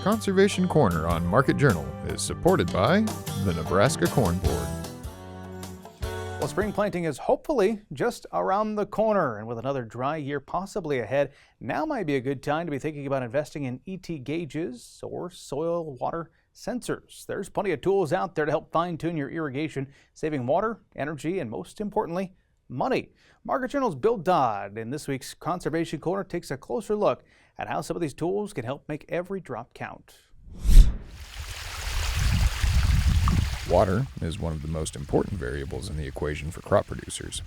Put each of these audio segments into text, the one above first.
Conservation Corner on Market Journal is supported by the Nebraska Corn Board. Well, spring planting is hopefully just around the corner, and with another dry year possibly ahead, now might be a good time to be thinking about investing in ET gauges or soil water sensors. There's plenty of tools out there to help fine-tune your irrigation, saving water, energy, and most importantly, money. Market Journal's Bill Dodd in this week's Conservation Corner takes a closer look at how some of these tools can help make every drop count. Water is one of the most important variables in the equation for crop producers.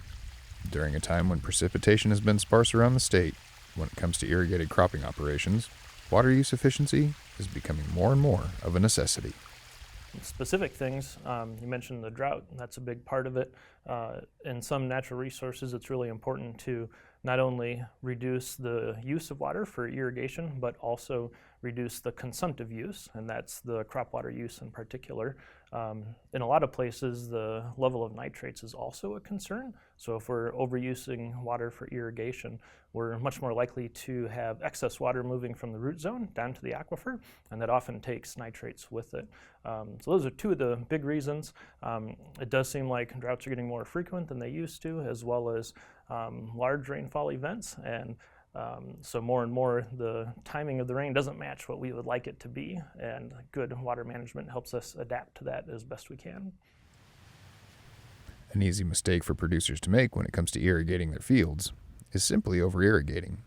During a time when precipitation has been sparse around the state, when it comes to irrigated cropping operations, water use efficiency is becoming more and more of a necessity. Specific things, you mentioned the drought, that's a big part of it. In some natural resources, it's really important to not only reduce the use of water for irrigation, but also reduce the consumptive use, and that's the crop water use in particular. In a lot of places, the level of nitrates is also a concern. So if we're overusing water for irrigation, we're much more likely to have excess water moving from the root zone down to the aquifer, and that often takes nitrates with it. So those are two of the big reasons. It does seem like droughts are getting more frequent than they used to, as well as large rainfall events, and so more and more the timing of the rain doesn't match what we would like it to be, and good water management helps us adapt to that as best we can. An easy mistake for producers to make when it comes to irrigating their fields is simply over-irrigating.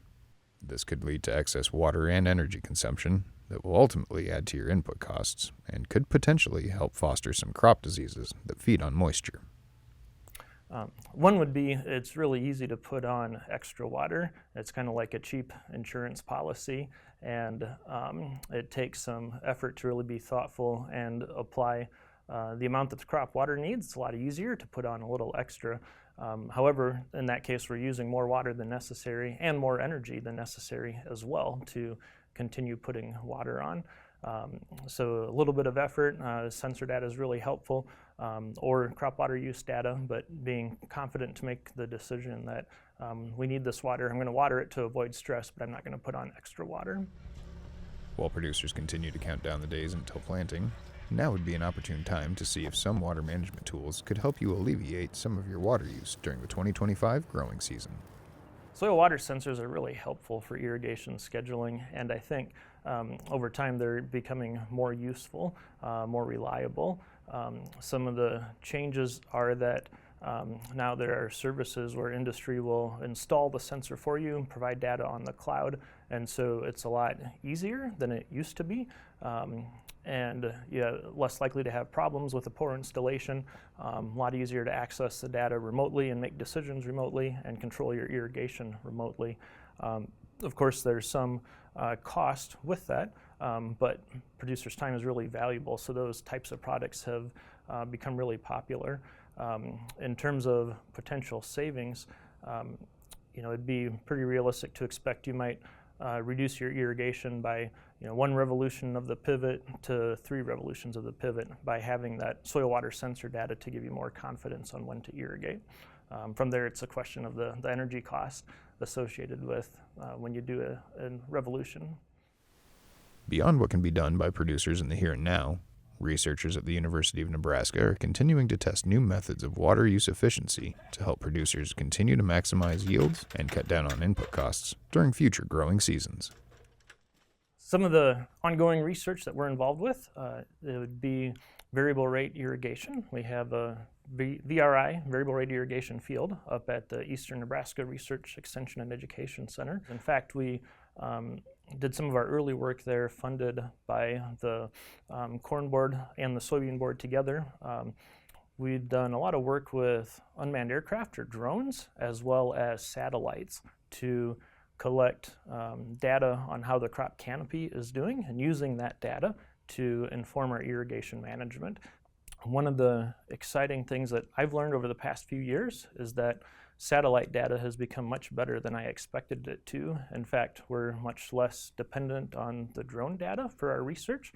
This could lead to excess water and energy consumption that will ultimately add to your input costs and could potentially help foster some crop diseases that feed on moisture. One would be, it's really easy to put on extra water. It's kind of like a cheap insurance policy, and it takes some effort to really be thoughtful and apply the amount that the crop water needs. It's a lot easier to put on a little extra. However, in that case, we're using more water than necessary and more energy than necessary as well to continue putting water on. So a little bit of effort, sensor data is really helpful, or crop water use data, but being confident to make the decision that we need this water. I'm going to water it to avoid stress, but I'm not going to put on extra water. While producers continue to count down the days until planting, now would be an opportune time to see if some water management tools could help you alleviate some of your water use during the 2025 growing season. Soil water sensors are really helpful for irrigation scheduling, and I think over time they're becoming more useful, more reliable. Some of the changes are that now there are services where industry will install the sensor for you and provide data on the cloud, and so it's a lot easier than it used to be. And less likely to have problems with a poor installation, a lot easier to access the data remotely and make decisions remotely and control your irrigation remotely. Of course, there's some cost with that, but producers' time is really valuable, so those types of products have become really popular. In terms of potential savings, it'd be pretty realistic to expect you might reduce your irrigation by one revolution of the pivot to 3 revolutions of the pivot by having that soil water sensor data to give you more confidence on when to irrigate. From there, it's a question of the energy cost associated with when you do a revolution. Beyond what can be done by producers in the here and now, researchers at the University of Nebraska are continuing to test new methods of water use efficiency to help producers continue to maximize yields and cut down on input costs during future growing seasons. Some of the ongoing research that we're involved with, it would be variable rate irrigation. We have a VRI, variable rate irrigation field, up at the Eastern Nebraska Research Extension and Education Center. In fact, we did some of our early work there funded by the Corn Board and the Soybean Board together. We've done a lot of work with unmanned aircraft or drones, as well as satellites, to collect data on how the crop canopy is doing and using that data to inform our irrigation management. One of the exciting things that I've learned over the past few years is that satellite data has become much better than I expected it to. In fact, we're much less dependent on the drone data for our research.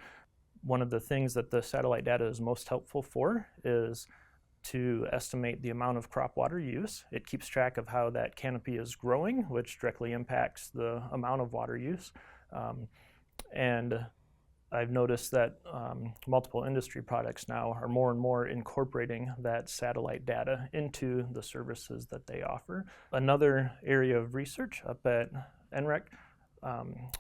One of the things that the satellite data is most helpful for is to estimate the amount of crop water use. It keeps track of how that canopy is growing, which directly impacts the amount of water use. And I've noticed that multiple industry products now are more and more incorporating that satellite data into the services that they offer. Another area of research up at NREC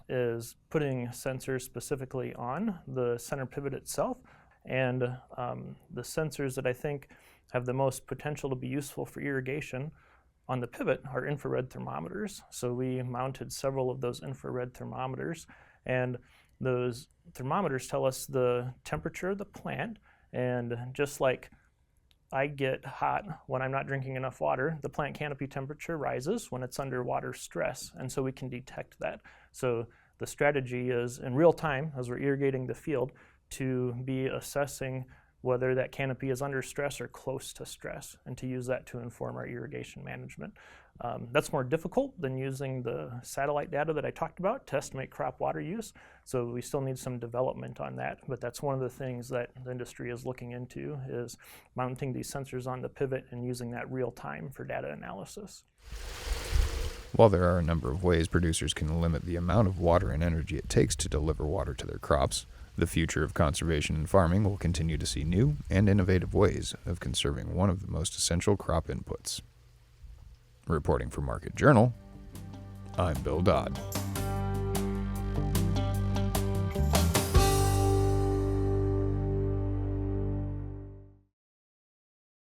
is putting sensors specifically on the center pivot itself. And the sensors that I think have the most potential to be useful for irrigation on the pivot are infrared thermometers. So we mounted several of those infrared thermometers, and those thermometers tell us the temperature of the plant. And just like I get hot when I'm not drinking enough water, the plant canopy temperature rises when it's under water stress, and so we can detect that. So the strategy is in real time, as we're irrigating the field, to be assessing whether that canopy is under stress or close to stress, and to use that to inform our irrigation management. That's more difficult than using the satellite data that I talked about to estimate crop water use, so we still need some development on that, but that's one of the things that the industry is looking into, is mounting these sensors on the pivot and using that real time for data analysis. While there are a number of ways producers can limit the amount of water and energy it takes to deliver water to their crops, the future of conservation and farming will continue to see new and innovative ways of conserving one of the most essential crop inputs. Reporting for Market Journal, I'm Bill Dodd.